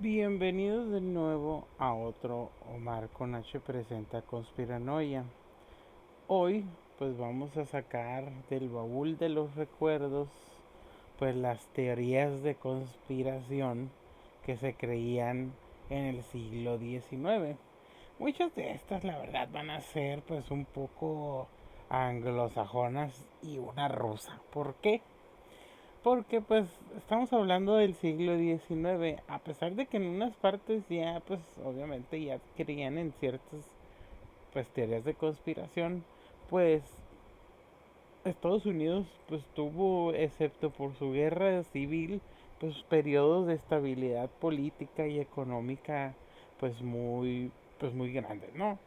Bienvenidos de nuevo a otro Omar con H presenta Conspiranoia. Hoy pues vamos a sacar del baúl de los recuerdos pues las teorías de conspiración que se creían en el siglo XIX. Muchas de estas la verdad van a ser pues un poco anglosajonas y una rusa. ¿Por qué? Porque pues estamos hablando del siglo XIX, a pesar de que en unas partes ya pues obviamente ya creían en ciertas pues teorías de conspiración, pues Estados Unidos pues tuvo, excepto por su guerra civil, pues periodos de estabilidad política y económica pues muy grandes, ¿no?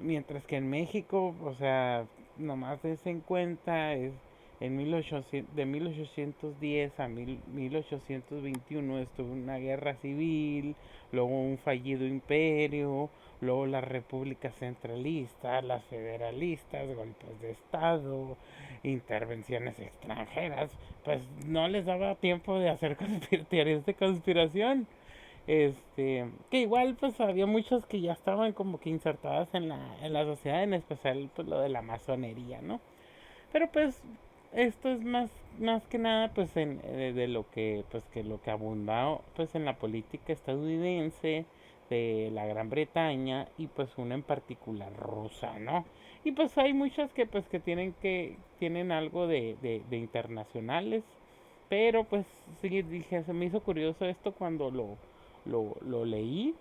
Mientras que en México, o sea, nomás des en cuenta, es en 1800, de 1810 a 1821 estuvo una guerra civil, luego un fallido imperio, luego las repúblicas centralistas, las federalistas, golpes de estado, intervenciones extranjeras, pues no les daba tiempo de hacer teorías de conspiración. Que igual pues había muchas que ya estaban como que insertadas en la sociedad, en especial pues lo de la masonería, ¿no? Pero pues esto es más que nada pues de lo que pues que lo que abunda pues en la política estadounidense, de la Gran Bretaña y pues una en particular rusa, ¿no? Y pues hay muchas que tienen algo de internacionales, pero pues sí dije, se me hizo curioso esto cuando lo leí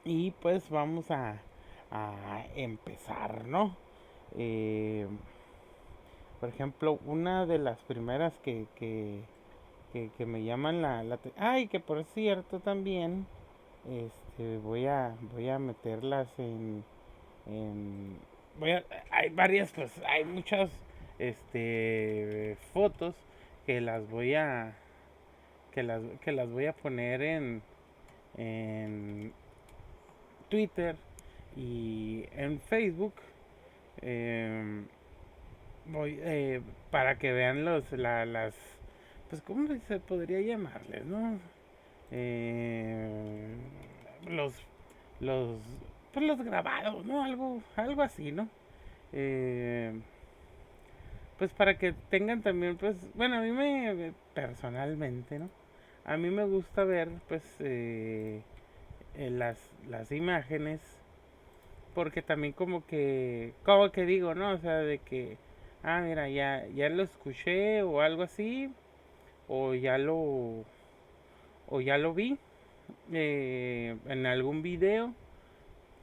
y pues vamos a empezar, ¿no? Eh, por ejemplo, una de las primeras que me llaman ay, que por cierto también voy a meterlas en voy a, hay varias, pues hay muchas fotos que las voy a que las voy a poner en Twitter y en Facebook. eh, voy para que vean las pues cómo se podría llamarles, ¿no? Eh, los los pues los grabados, ¿no? Algo así, ¿no? Eh, pues para que tengan también pues bueno, a mí me personalmente, ¿no? A mí me gusta ver pues las imágenes porque también como que digo, ¿no? O sea, de que, ah, mira, ya lo escuché o algo así, o o ya lo vi en algún video,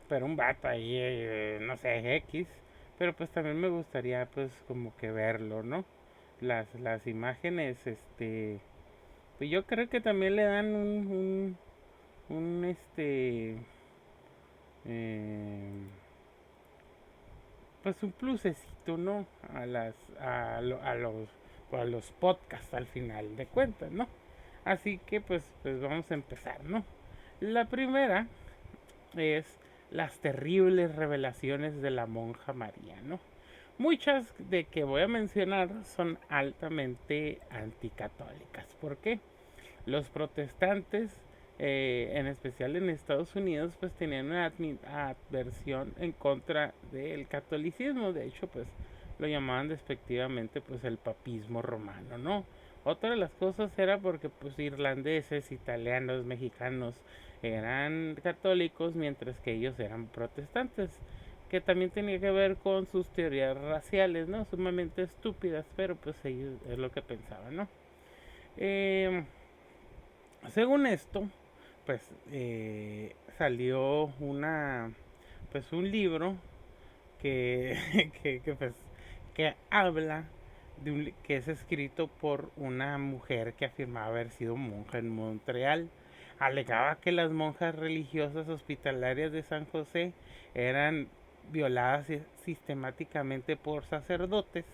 pero un vato ahí, no sé, X, pero pues también me gustaría pues como que verlo, ¿no? Las imágenes, pues yo creo que también le dan un eh, pues un plusecito, ¿no? A los podcasts al final de cuentas, ¿no? Así que pues vamos a empezar, ¿no? La primera es las terribles revelaciones de la monja María, ¿no? Muchas de que voy a mencionar son altamente anticatólicas. ¿Por qué? Los protestantes, en especial en Estados Unidos, pues tenían una adversión en contra del catolicismo. De hecho, pues lo llamaban despectivamente pues el papismo romano, ¿no? Otra de las cosas era porque pues irlandeses, italianos, mexicanos eran católicos mientras que ellos eran protestantes, que también tenía que ver con sus teorías raciales, ¿no? Sumamente estúpidas, pero pues ellos es lo que pensaban, ¿no? Eh, Según esto, pues salió pues un libro que que habla que es escrito por una mujer que afirmaba haber sido monja en Montreal. Alegaba que las monjas religiosas hospitalarias de San José eran violadas sistemáticamente por sacerdotes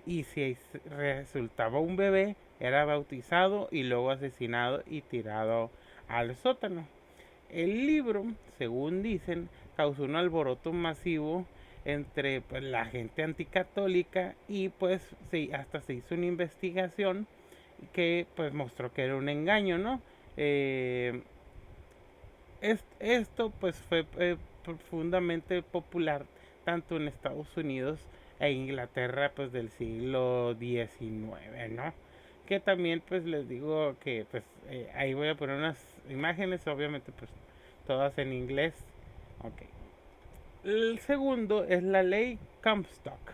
y si resultaba un bebé era bautizado y luego asesinado y tirado al sótano. El libro, según dicen, causó un alboroto masivo entre pues, la gente anticatólica y pues sí, hasta se hizo una investigación que pues mostró que era un engaño, ¿no? Eh, Esto pues fue profundamente popular tanto en Estados Unidos e Inglaterra pues del siglo XIX, ¿no? Que también pues les digo que pues ahí voy a poner unas imágenes, obviamente pues todas en inglés. Ok. El segundo es la ley Comstock,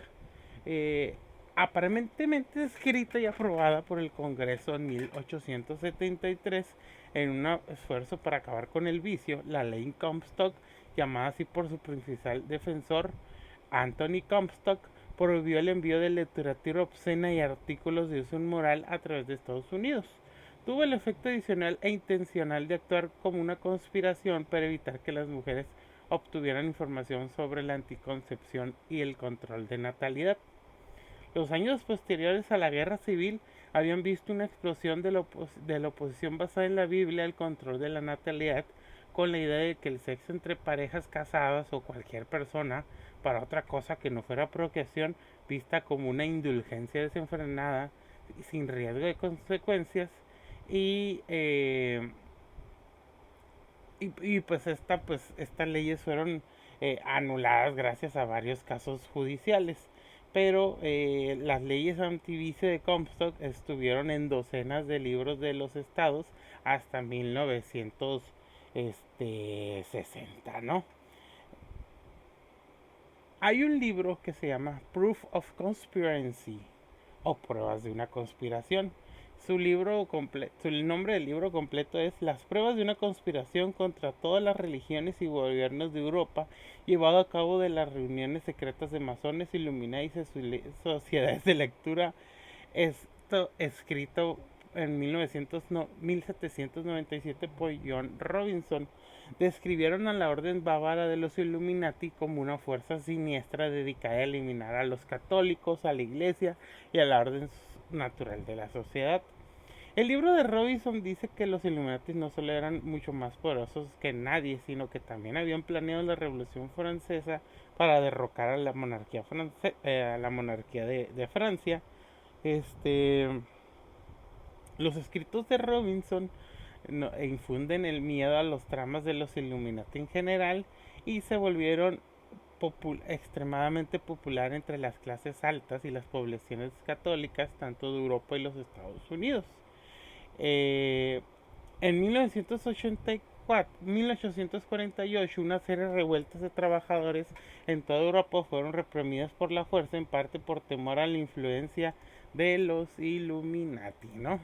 eh, aparentemente escrita y aprobada por el Congreso en 1873 en un esfuerzo para acabar con el vicio. La ley Comstock, llamada así por su principal defensor, Anthony Comstock, prohibió el envío de literatura obscena y artículos de uso inmoral a través de Estados Unidos. Tuvo el efecto adicional e intencional de actuar como una conspiración para evitar que las mujeres obtuvieran información sobre la anticoncepción y el control de natalidad. Los años posteriores a la guerra civil habían visto una explosión de la oposición basada en la Biblia al control de la natalidad, con la idea de que el sexo entre parejas casadas o cualquier persona para otra cosa que no fuera procreación vista como una indulgencia desenfrenada sin riesgo de consecuencias y, eh, pues estas leyes fueron anuladas gracias a varios casos judiciales. Pero las leyes antivicio de Comstock estuvieron en docenas de libros de los estados hasta 1960, ¿no? Hay un libro que se llama Proof of Conspiracy o Pruebas de una conspiración. El nombre del libro completo es Las pruebas de una conspiración contra todas las religiones y gobiernos de Europa, llevado a cabo de las reuniones secretas de masones, Illuminati y sociedades de lectura. Esto escrito en 1797 por John Robinson. Describieron a la orden bávara de los Illuminati como una fuerza siniestra dedicada a eliminar a los católicos, a la iglesia y a la orden natural de la sociedad. El libro de Robinson dice que los Illuminati no solo eran mucho más poderosos que nadie, sino que también habían planeado la Revolución Francesa para derrocar a la monarquía, de Francia. Los escritos de Robinson infunden el miedo a los tramas de los Illuminati en general y se volvieron extremadamente popular entre las clases altas y las poblaciones católicas tanto de Europa y los Estados Unidos. En 1848, una serie de revueltas de trabajadores en toda Europa fueron reprimidas por la fuerza, en parte por temor a la influencia de los Illuminati, ¿no?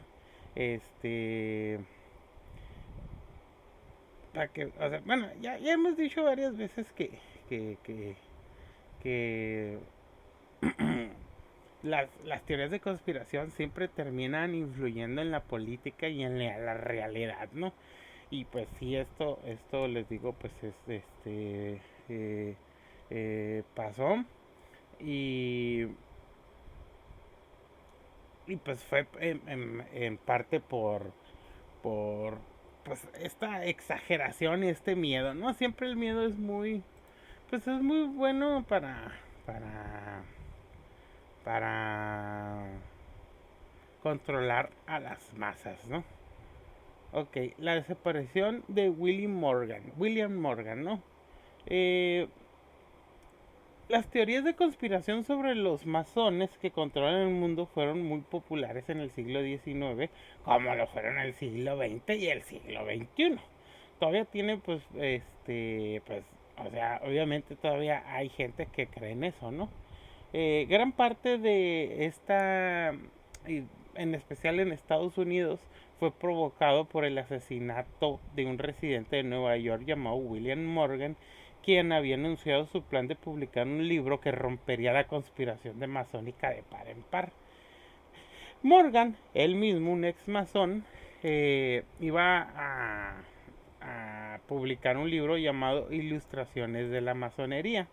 Bueno, ya hemos dicho varias veces que, que, que las teorías de conspiración siempre terminan influyendo en la política y en la realidad, ¿no? Y pues sí, esto les digo, pues pasó y, y pues fue en parte por pues esta exageración y este miedo, ¿no? Siempre el miedo pues es muy bueno para controlar a las masas, ¿no? Ok, la desaparición de William Morgan, ¿no? Eh, las teorías de conspiración sobre los masones que controlan el mundo fueron muy populares en el siglo XIX, como lo fueron en el siglo XX y el siglo XXI. Todavía tiene, pues, o sea, obviamente todavía hay gente que cree en eso, ¿no? Gran parte de esta, en especial en Estados Unidos, fue provocado por el asesinato de un residente de Nueva York llamado William Morgan, quien había anunciado su plan de publicar un libro que rompería la conspiración de masónica de par en par. Morgan, él mismo un ex masón, iba a publicar un libro llamado Ilustraciones de la Masonería,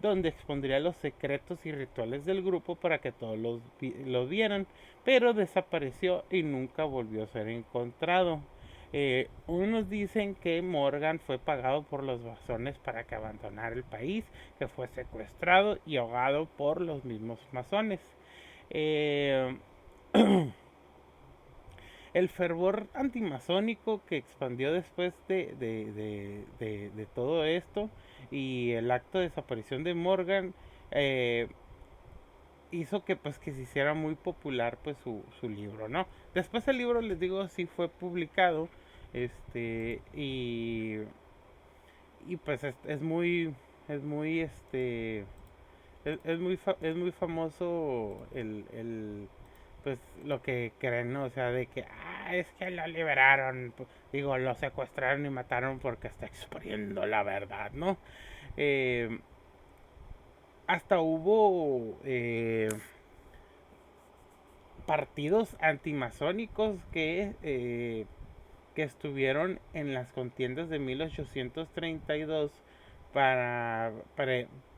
donde expondría los secretos y rituales del grupo para que todos lo vieran, pero desapareció y nunca volvió a ser encontrado. Unos dicen que Morgan fue pagado por los masones para que abandonara el país, que fue secuestrado y ahogado por los mismos masones. Eh, el fervor antimasónico que expandió después de todo esto y el acto de desaparición de Morgan eh, hizo que pues que se hiciera muy popular pues su libro, ¿no? Después el libro, les digo, sí fue publicado, este, y pues es muy, es muy famoso pues lo que creen, ¿no? O sea, de que, es que lo liberaron, digo, lo secuestraron y mataron porque está exponiendo la verdad, ¿no? Eh, hasta hubo partidos antimasónicos que estuvieron en las contiendas de 1832 para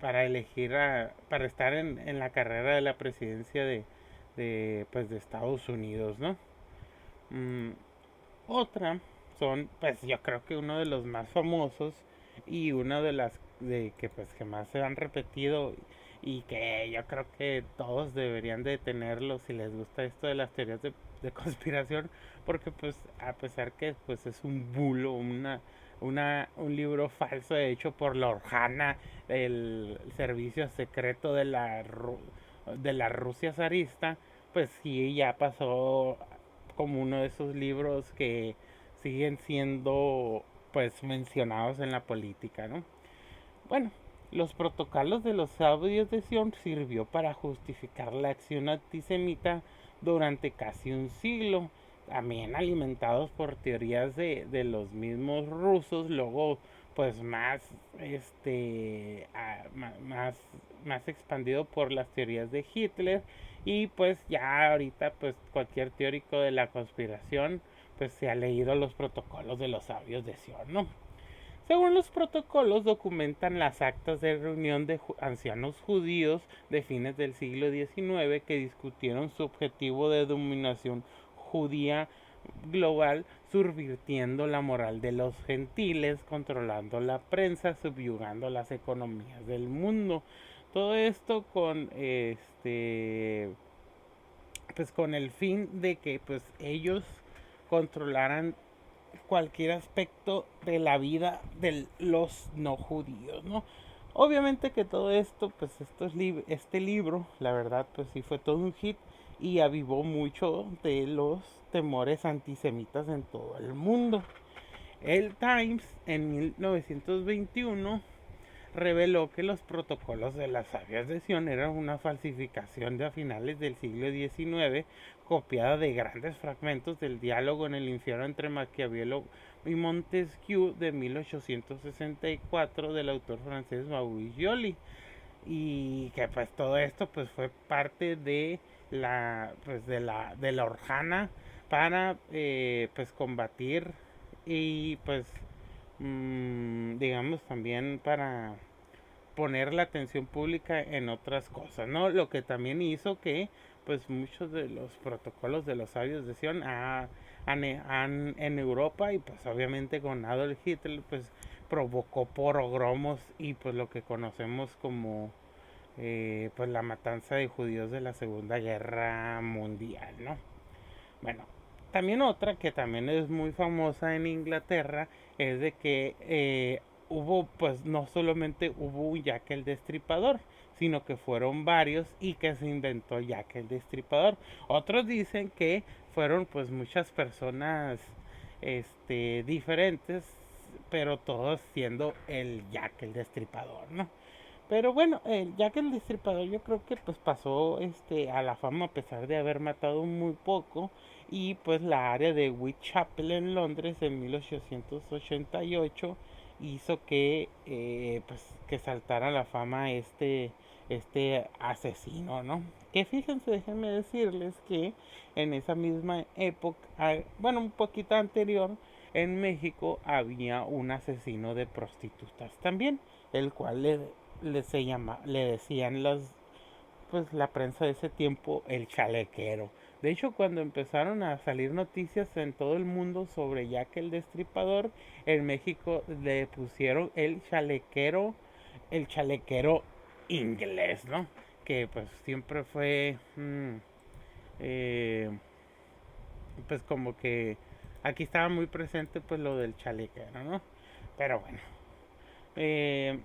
elegir para estar en la carrera de la presidencia pues, de Estados Unidos, ¿no? Mm, otra son, pues yo creo que uno de los más famosos y una de las que pues que más se han repetido y que yo creo que todos deberían de tenerlo si les gusta esto de las teorías de conspiración, porque pues a pesar que pues es un bulo, un libro falso hecho por la Orjana, el servicio secreto de la Rusia zarista, pues sí ya pasó como uno de esos libros que siguen siendo pues mencionados en la política, ¿no? Bueno, los protocolos de los sabios de Sion sirvió para justificar la acción antisemita durante casi un siglo, también alimentados por teorías de los mismos rusos, luego pues más más expandido por las teorías de Hitler, y pues ya ahorita pues cualquier teórico de la conspiración pues se ha leído los protocolos de los sabios de Sion, ¿no? Según los protocolos documentan las actas de reunión de ancianos judíos de fines del siglo XIX que discutieron su objetivo de dominación judía global, subvirtiendo la moral de los gentiles, controlando la prensa, subyugando las economías del mundo. Todo esto con pues con el fin de que pues ellos controlaran cualquier aspecto de la vida de los no judíos, ¿no? Obviamente que todo esto, pues este libro, la verdad, pues sí fue todo un hit y avivó mucho de los temores antisemitas en todo el mundo. El Times en 1921 reveló que los protocolos de las sabias de Sion eran una falsificación de a finales del siglo XIX, copiada de grandes fragmentos del diálogo en el infierno entre Maquiavelo y Montesquieu de 1864 del autor francés Maurice Joly, y que pues todo esto pues fue parte de de la Orjana para pues combatir y pues digamos también para poner la atención pública en otras cosas, ¿no? Lo que también hizo que pues muchos de los protocolos de los sabios de Sion en Europa y pues obviamente con Adolf Hitler pues provocó pogromos y pues lo que conocemos como pues la matanza de judíos de la Segunda Guerra Mundial, ¿no? Bueno, también otra que también es muy famosa en Inglaterra es de que hubo, pues no solamente hubo un Jack el Destripador, sino que fueron varios y que se inventó Jack el Destripador. Otros dicen que fueron pues muchas personas diferentes, pero todos siendo el Jack el Destripador, ¿no? Pero bueno, Jack el Destripador yo creo que pues pasó a la fama a pesar de haber matado muy poco, y pues la área de Whitechapel en Londres en 1888 hizo que pues que saltara a la fama este asesino, ¿no? Que fíjense, déjenme decirles que en esa misma época, bueno, un poquito anterior, en México había un asesino de prostitutas también, el cual le decían pues la prensa de ese tiempo el chalequero. De hecho, cuando empezaron a salir noticias en todo el mundo sobre Jack el Destripador, en México le pusieron el chalequero inglés, ¿no? Que pues siempre fue eh, pues como que aquí estaba muy presente pues lo del chalequero, ¿no? Pero bueno, eh,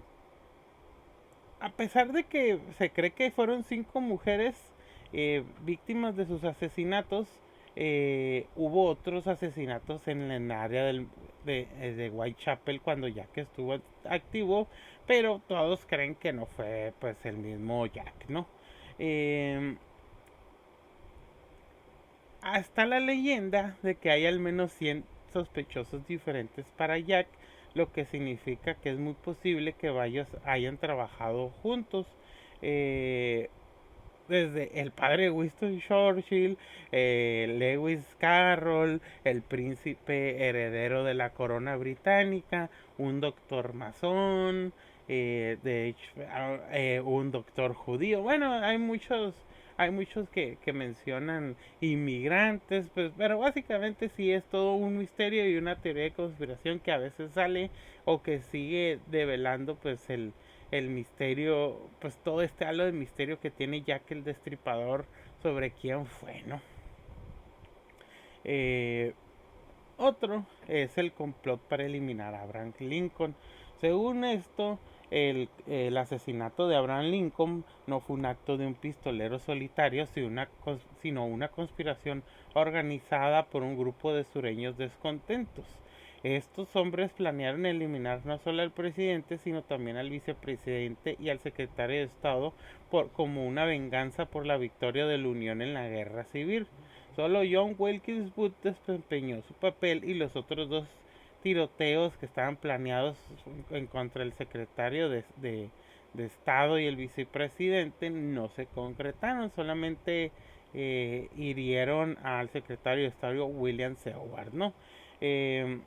a pesar de que se cree que fueron 5 mujeres víctimas de sus asesinatos, hubo otros asesinatos en el área de Whitechapel cuando Jack estuvo activo, pero todos creen que no fue pues el mismo Jack, ¿no? Eh, Hasta la leyenda de que hay al menos 100 sospechosos diferentes para Jack, lo que significa que es muy posible que varios hayan trabajado juntos. Eh, Desde el padre Winston Churchill, Lewis Carroll, el príncipe heredero de la corona británica, un doctor masón, de hecho, un doctor judío. Bueno, hay muchos que mencionan inmigrantes, pues, pero básicamente sí es todo un misterio y una teoría de conspiración que a veces sale o que sigue develando pues el misterio, pues todo este halo de misterio que tiene Jack el Destripador sobre quién fue, ¿no? Eh, Otro es el complot para eliminar a Abraham Lincoln. Según esto, el asesinato de Abraham Lincoln no fue un acto de un pistolero solitario, sino una conspiración organizada por un grupo de sureños descontentos. Estos hombres planearon eliminar no solo al presidente, sino también al vicepresidente y al secretario de Estado como una venganza por la victoria de la Unión en la guerra civil. Solo John Wilkes Booth desempeñó su papel y los otros dos tiroteos que estaban planeados en contra del secretario de Estado y el vicepresidente no se concretaron, solamente hirieron al secretario de Estado William Seward, ¿no? Eh,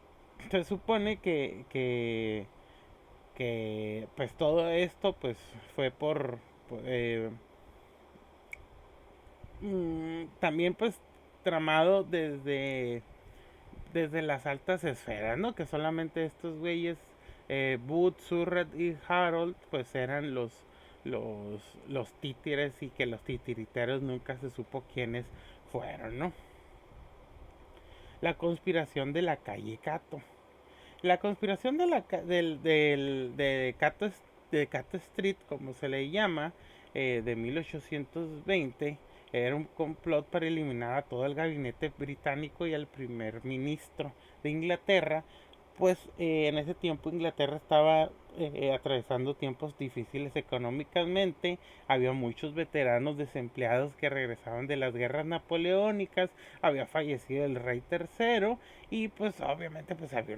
Se supone que pues todo esto pues fue eh, también pues tramado desde las altas esferas, ¿no? Que solamente estos güeyes, Booth, Surratt y Harold, pues eran los, los títeres y que los titiriteros nunca se supo quiénes fueron, ¿no? La conspiración de la calle Cato. La conspiración de Cato Street, como se le llama, de 1820, era un complot para eliminar a todo el gabinete británico y al primer ministro de Inglaterra, pues en ese tiempo Inglaterra estaba atravesando tiempos difíciles económicamente, había muchos veteranos desempleados que regresaban de las guerras napoleónicas, había fallecido el rey tercero y pues obviamente pues había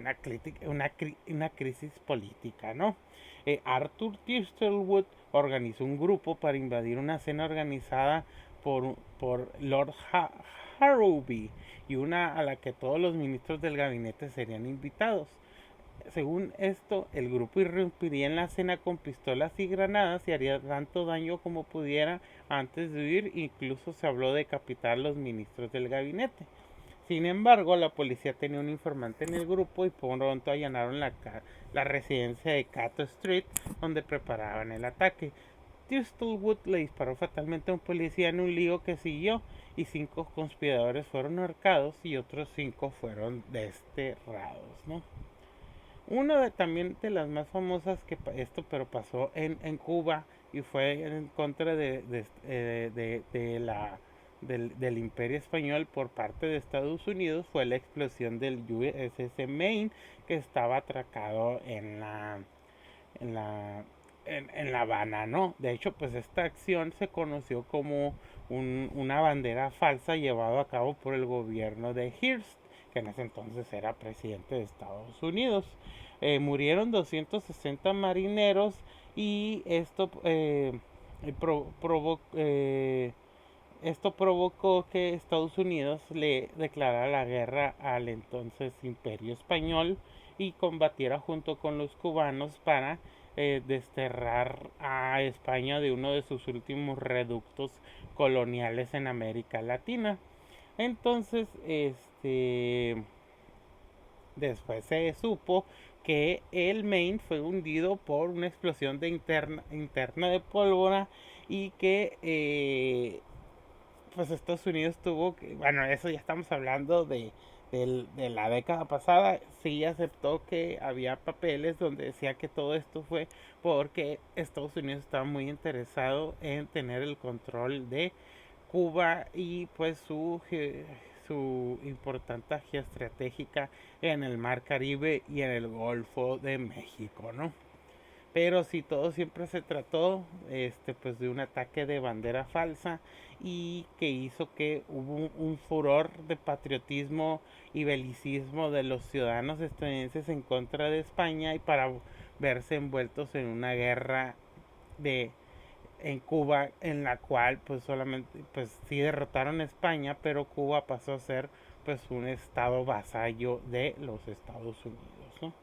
una crisis política, ¿no? Arthur Thistlewood organizó un grupo para invadir una cena organizada por Lord Harrowby y una a la que todos los ministros del gabinete serían invitados. Según esto, el grupo irrumpiría en la cena con pistolas y granadas y haría tanto daño como pudiera antes de huir, incluso se habló de decapitar a los ministros del gabinete. Sin embargo, la policía tenía un informante en el grupo y pronto allanaron la residencia de Cato Street donde preparaban el ataque. Thistlewood le disparó fatalmente a un policía en un lío que siguió y 5 conspiradores fueron ahorcados y otros 5 fueron desterrados, ¿no? Una también de las más famosas que esto pero pasó en Cuba y fue en contra del Imperio Español por parte de Estados Unidos fue la explosión del USS Maine que estaba atracado en la, en La Habana, ¿no? De hecho, pues esta acción se conoció como una bandera falsa llevada a cabo por el gobierno de Hearst, que en ese entonces era presidente de Estados Unidos. Murieron 260 marineros y esto provocó que Estados Unidos le declarara la guerra al entonces Imperio Español y combatiera junto con los cubanos para desterrar a España de uno de sus últimos reductos coloniales en América Latina. Entonces, después se supo que el Maine fue hundido por una explosión interna de pólvora y que pues Estados Unidos tuvo que, bueno, eso ya estamos hablando de la década pasada, sí aceptó que había papeles donde decía que todo esto fue porque Estados Unidos estaba muy interesado en tener el control de Cuba y pues su importancia geoestratégica en el Mar Caribe y en el Golfo de México, ¿no? Pero sí, todo siempre se trató pues de un ataque de bandera falsa y que hizo que hubo un furor de patriotismo y belicismo de los ciudadanos estadounidenses en contra de España y para verse envueltos en una guerra de en Cuba en la cual pues solamente pues sí derrotaron a España, pero Cuba pasó a ser pues un estado vasallo de los Estados Unidos, ¿no?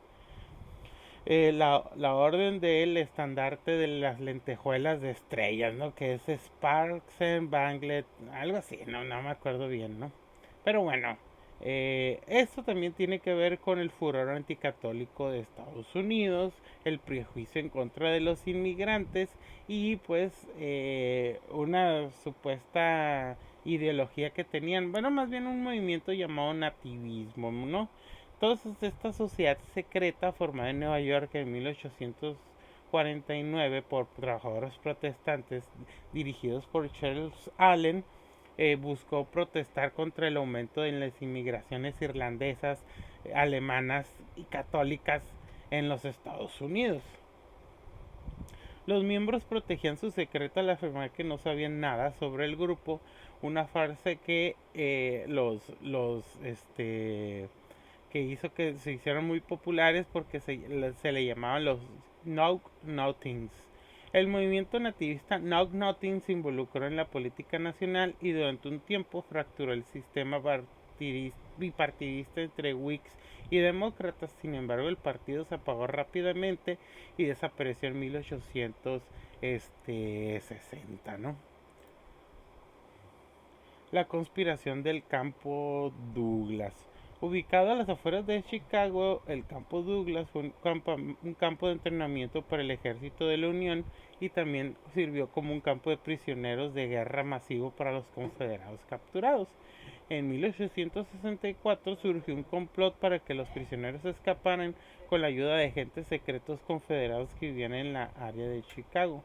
La orden del estandarte de las lentejuelas de estrellas, ¿no? Que es Sparks and Banglet, algo así, no me acuerdo bien, ¿no? Pero bueno, esto también tiene que ver con el furor anticatólico de Estados Unidos, el prejuicio en contra de los inmigrantes y pues una supuesta ideología que tenían, bueno, más bien un movimiento llamado nativismo, ¿no? Entonces, esta sociedad secreta formada en Nueva York en 1849 por trabajadores protestantes dirigidos por Charles Allen buscó protestar contra el aumento en las inmigraciones irlandesas, alemanas y católicas en los Estados Unidos. Los miembros protegían su secreto al afirmar que no sabían nada sobre el grupo, una farsa que que hizo que se hicieran muy populares porque se le llamaban los Know-Nothings. El movimiento nativista Know-Nothing se involucró en la política nacional y durante un tiempo fracturó el sistema bipartidista entre Whigs y demócratas. Sin embargo, el partido se apagó rápidamente y desapareció en 1860, ¿no? La conspiración del campo Douglas. Ubicado a las afueras de Chicago, el campo Douglas fue un campo de entrenamiento para el ejército de la Unión y también sirvió como un campo de prisioneros de guerra masivo para los confederados capturados. En 1864 surgió un complot para que los prisioneros escaparan con la ayuda de agentes secretos confederados que vivían en la área de Chicago.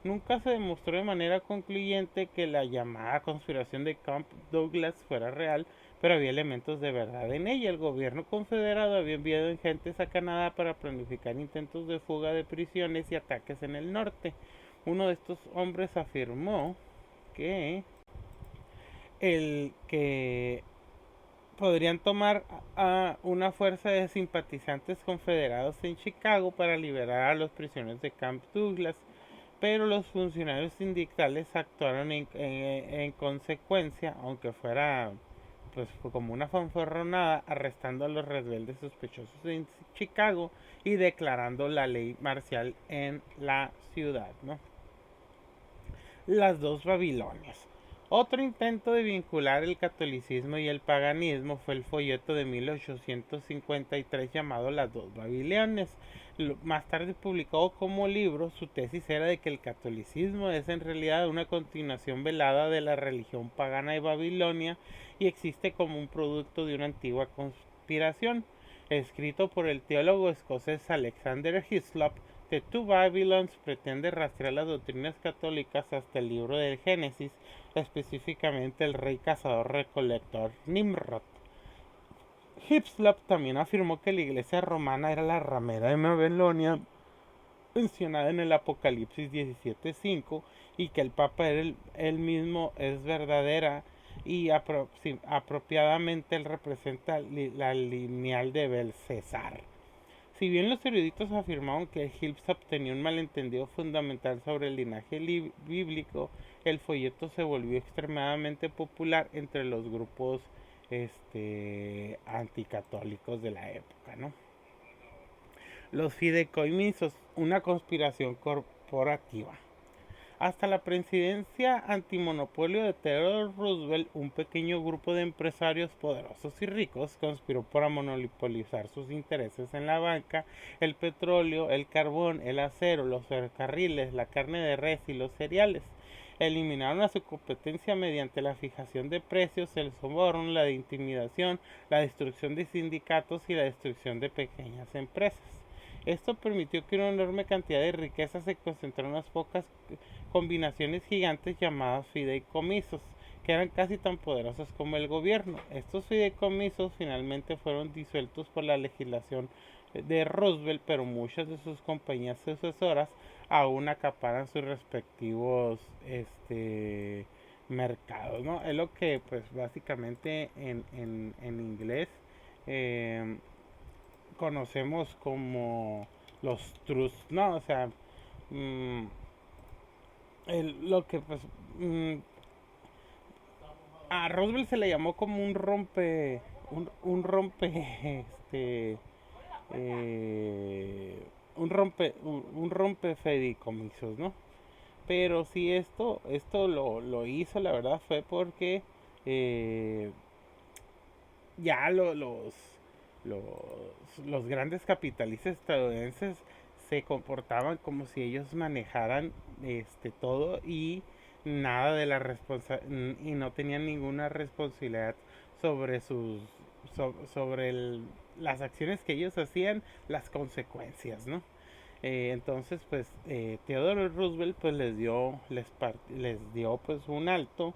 Nunca se demostró de manera concluyente que la llamada conspiración de Camp Douglas fuera real, pero había elementos de verdad en ella. El gobierno confederado había enviado agentes a Canadá para planificar intentos de fuga de prisiones y ataques en el norte. Uno de estos hombres afirmó que podrían tomar a una fuerza de simpatizantes confederados en Chicago para liberar a los prisioneros de Camp Douglas, pero los funcionarios sindicales actuaron en consecuencia, aunque fuera pues como una fanfarronada, arrestando a los rebeldes sospechosos en Chicago y declarando la ley marcial en la ciudad, ¿no? Las dos Babilonias. Otro intento de vincular el catolicismo y el paganismo fue el folleto de 1853 llamado Las dos Babilonias. Más tarde publicado como libro, su tesis era de que el catolicismo es en realidad una continuación velada de la religión pagana de Babilonia y existe como un producto de una antigua conspiración. Escrito por el teólogo escocés Alexander Hislop, The Two Babylons pretende rastrear las doctrinas católicas hasta el libro del Génesis, específicamente el rey cazador recolector Nimrod. Hislop también afirmó que la iglesia romana era la ramera de Babilonia mencionada en el Apocalipsis 17:5 y que el Papa era él mismo es verdadera y apropiadamente él representa la lineal de Belsasar. Si bien los eruditos afirmaron que Hislop tenía un malentendido fundamental sobre el linaje bíblico, el folleto se volvió extremadamente popular entre los grupos anticatólicos de la época, ¿no? Los fideicomisos, una conspiración corporativa. Hasta la presidencia antimonopolio de Theodore Roosevelt, un pequeño grupo de empresarios poderosos y ricos conspiró para monopolizar sus intereses en la banca, el petróleo, el carbón, el acero, los ferrocarriles, la carne de res y los cereales. eliminaron a su competencia mediante la fijación de precios, el soborno, la de intimidación, la destrucción de sindicatos y la destrucción de pequeñas empresas. Esto permitió que una enorme cantidad de riqueza se concentrara en unas pocas combinaciones gigantes llamadas fideicomisos, que eran casi tan poderosos como el gobierno. Estos fideicomisos finalmente fueron disueltos por la legislación de Roosevelt, pero muchas de sus compañías sucesoras aún acaparan sus respectivos mercados, ¿no? Es lo que pues básicamente en inglés eh, conocemos como los trusts, ¿no? O sea, mmm, lo que pues mmm, a Roosevelt se le llamó como un rompe, eh, un rompe fideicomisos, ¿no? Pero si esto lo hizo, la verdad, fue porque eh, ya los, los grandes capitalistas estadounidenses se comportaban como si ellos manejaran todo y nada de la y no tenían ninguna responsabilidad sobre sobre las acciones que ellos hacían, las consecuencias, ¿no? Entonces, pues Theodore Roosevelt pues les dio pues un alto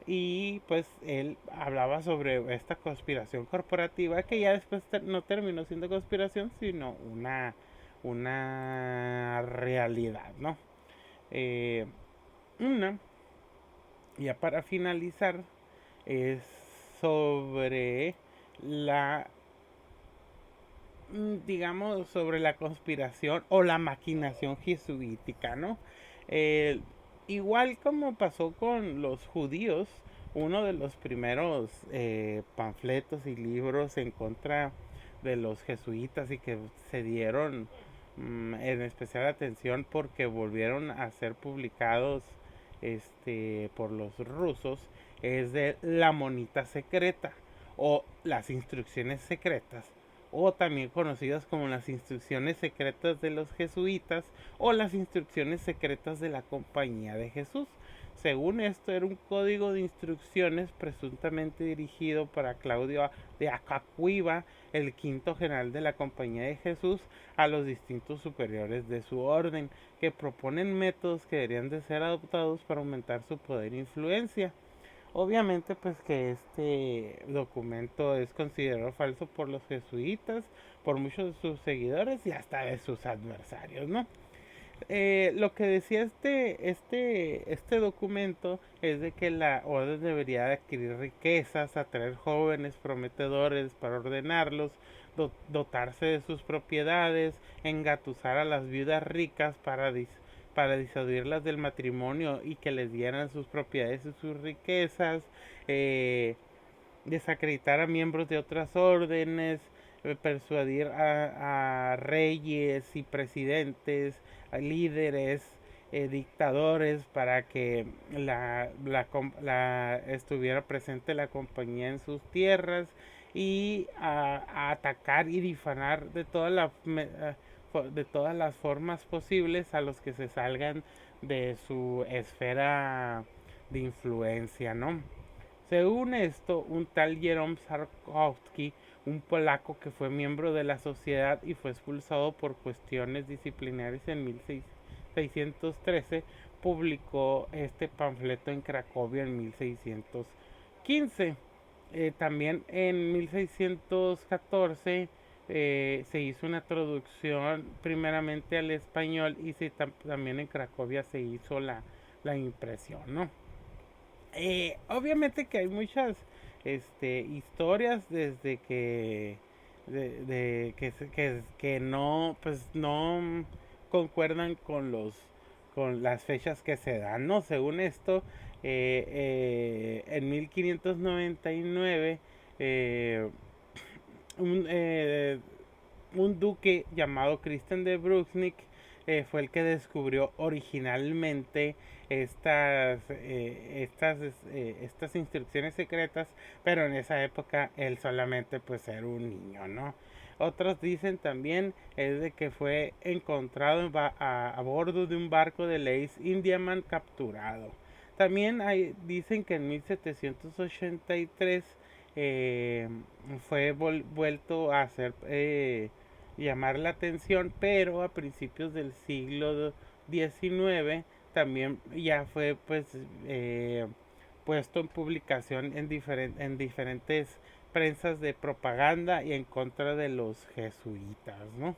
y pues él hablaba sobre esta conspiración corporativa que ya después no terminó siendo conspiración sino una realidad, ¿no? Eh, una, ya para finalizar, es sobre la digamos, sobre la conspiración o la maquinación jesuítica, ¿no? Eh, Igual como pasó con los judíos, uno de los primeros panfletos y libros en contra de los jesuitas y que se dieron en especial atención porque volvieron a ser publicados por los rusos es de la monita secreta o las instrucciones secretas, o también conocidas como las instrucciones secretas de los jesuitas o las instrucciones secretas de la Compañía de Jesús. Según esto, era un código de instrucciones presuntamente dirigido para Claudio de Acacuiva, el quinto general de la Compañía de Jesús, a los distintos superiores de su orden, que proponen métodos que deberían de ser adoptados para aumentar su poder e influencia. Obviamente pues que este documento es considerado falso por los jesuitas, por muchos de sus seguidores y hasta de sus adversarios, ¿no? Lo que decía este documento es de que la orden debería de adquirir riquezas, atraer jóvenes prometedores para ordenarlos, dotarse de sus propiedades, engatusar a las viudas ricas para disuadirlas del matrimonio y que les dieran sus propiedades y sus riquezas, eh, desacreditar a miembros de otras órdenes, persuadir a reyes y presidentes, a líderes, dictadores para que estuviera presente la compañía en sus tierras y a atacar y difamar de todas las formas posibles a los que se salgan de su esfera de influencia, ¿no? Según esto, un tal Jerome Sarkowski, un polaco que fue miembro de la sociedad y fue expulsado por cuestiones disciplinarias en 1613, publicó este panfleto en Cracovia en 1615. También en 1614 se hizo una traducción primeramente al español y también en Cracovia se hizo la impresión, ¿no? Obviamente que hay muchas historias desde que no pues no concuerdan con las fechas que se dan, no, según esto en 1599 eh, un, eh, un duque llamado Christian de Brunswick fue el que descubrió originalmente estas instrucciones secretas, pero en esa época él solamente pues era un niño, ¿no? Otros dicen también es de que fue encontrado a bordo de un barco de Lace Indiaman capturado. También dicen que en 1783 eh, fue vuelto a hacer llamar la atención, pero a principios del siglo XIX también ya fue pues puesto en publicación en diferentes prensas de propaganda y en contra de los jesuitas, ¿no?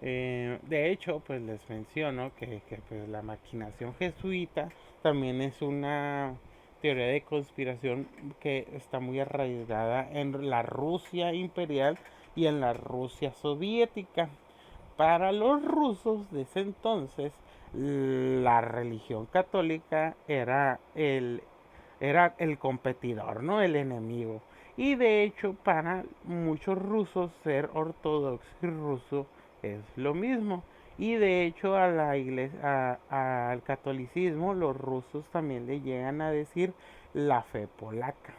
De hecho, pues les menciono que, pues, la maquinación jesuita también es una teoría de conspiración que está muy arraigada en la Rusia imperial y en la Rusia soviética. Para los rusos de ese entonces, la religión católica era el competidor, ¿no? El enemigo. Y de hecho, para muchos rusos, ser ortodoxo y ruso es lo mismo. Y de hecho, a la iglesia, al catolicismo, los rusos también le llegan a decir la fe polaca.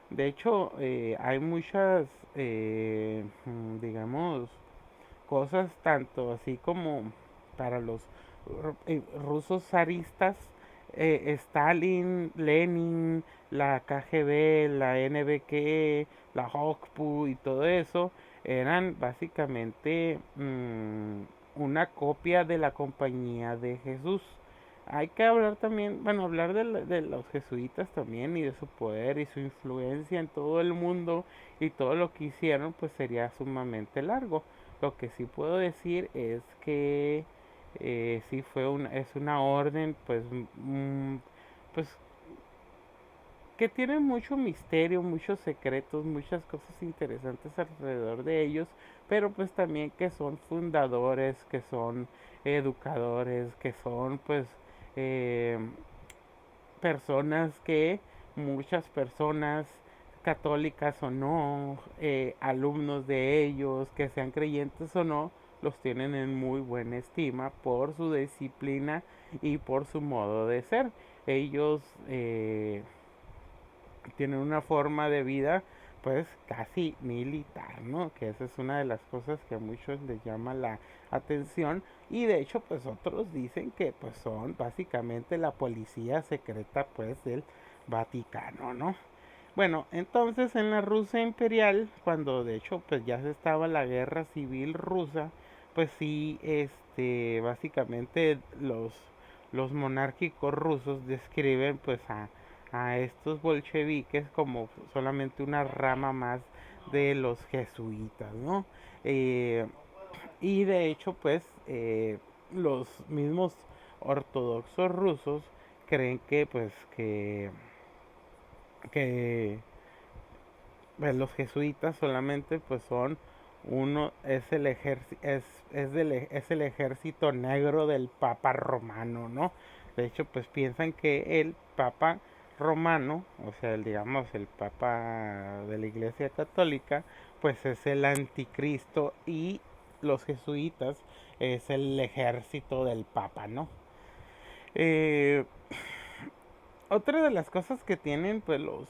De hecho, hay muchas, digamos, cosas tanto así como para los rusos zaristas, Stalin, Lenin, la KGB, la NBK, la HOKPU y todo eso eran básicamente una copia de la compañía de Jesús. Hay que hablar también, bueno, hablar de los jesuitas también y de su poder y su influencia en todo el mundo y todo lo que hicieron, pues sería sumamente largo. Lo que sí puedo decir es que sí es una orden, pues, pues que tiene mucho misterio, muchos secretos, muchas cosas interesantes alrededor de ellos, pero pues también que son fundadores, que son educadores, que son pues eh, personas que muchas personas católicas o no, alumnos de ellos, que sean creyentes o no, los tienen en muy buena estima por su disciplina y por su modo de ser. Ellos tienen una forma de vida pues casi militar, ¿no? Que esa es una de las cosas que a muchos les llama la atención y de hecho pues otros dicen que pues son básicamente la policía secreta pues del Vaticano, ¿no? Bueno, entonces en la Rusia imperial, cuando de hecho pues ya se estaba la guerra civil rusa, pues sí, básicamente los monárquicos rusos describen pues a estos bolcheviques como solamente una rama más de los jesuitas, ¿no? Eh, y de hecho pues los mismos ortodoxos rusos creen que pues que pues, los jesuitas solamente pues son uno es el es el ejército negro del Papa Romano, ¿no? De hecho pues piensan que el Papa Romano, o sea, digamos el Papa de la Iglesia Católica, pues es el anticristo y los jesuitas es el ejército del Papa, ¿no? Eh, Otra de las cosas que tienen pues los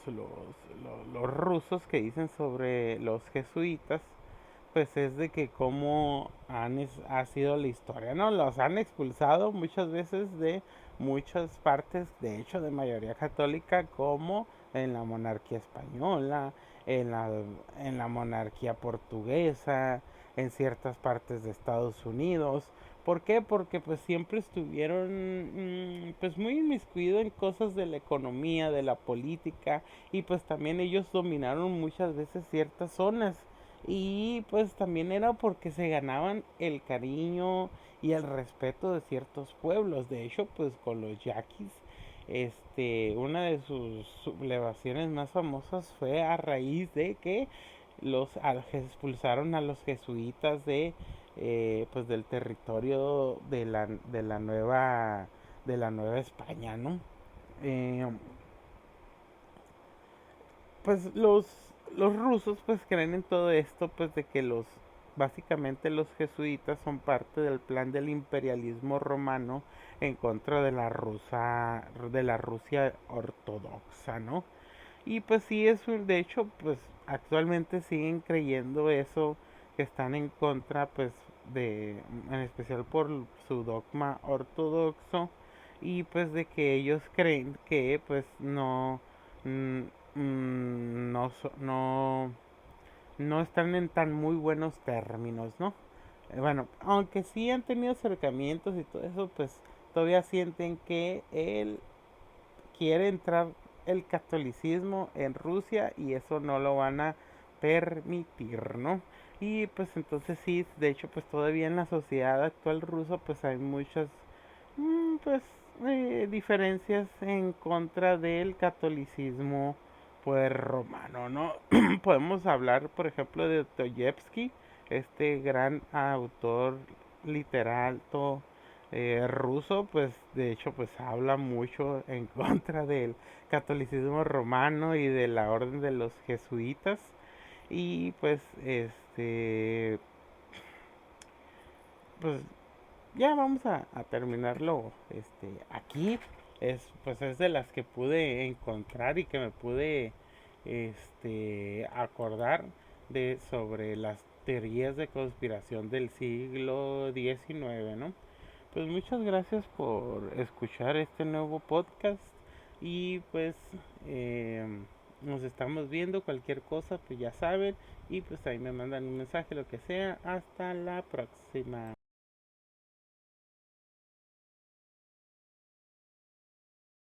rusos que dicen sobre los jesuitas pues es de que cómo ha sido la historia, ¿no? Los han expulsado muchas veces de muchas partes, de hecho de mayoría católica, como en la monarquía española, en la, en la monarquía portuguesa, en ciertas partes de Estados Unidos. ¿Por qué? Porque pues siempre estuvieron pues muy inmiscuidos en cosas de la economía, de la política y pues también ellos dominaron muchas veces ciertas zonas y pues también era porque se ganaban el cariño y el respeto de ciertos pueblos. De hecho, pues con los yaquis, una de sus sublevaciones más famosas fue a raíz de que expulsaron a los jesuitas pues del territorio de la nueva España, ¿no? Eh, pues los rusos pues creen en todo esto pues de que básicamente los jesuitas son parte del plan del imperialismo romano en contra de la Rusia ortodoxa, ¿no? Y pues sí de hecho pues actualmente siguen creyendo eso, que están en contra pues en especial por su dogma ortodoxo y pues de que ellos creen que pues no mm, no no están en tan muy buenos términos, ¿no? Bueno, aunque sí han tenido acercamientos y todo eso, pues todavía sienten que él quiere entrar el catolicismo en Rusia y eso no lo van a permitir, ¿no? Y pues entonces sí, de hecho pues todavía en la sociedad actual rusa pues hay muchas pues diferencias en contra del catolicismo pues romano, ¿no? Podemos hablar por ejemplo de Dostoyevsky, este gran autor literato ruso, pues de hecho pues habla mucho en contra del catolicismo romano y de la orden de los jesuitas y pues pues ya vamos a terminarlo aquí. Pues es de las que pude encontrar y que me pude acordar de sobre las teorías de conspiración del siglo XIX, ¿no? Pues muchas gracias por escuchar este nuevo podcast y pues eh, nos estamos viendo, cualquier cosa pues ya saben y pues ahí me mandan un mensaje, lo que sea. Hasta la próxima.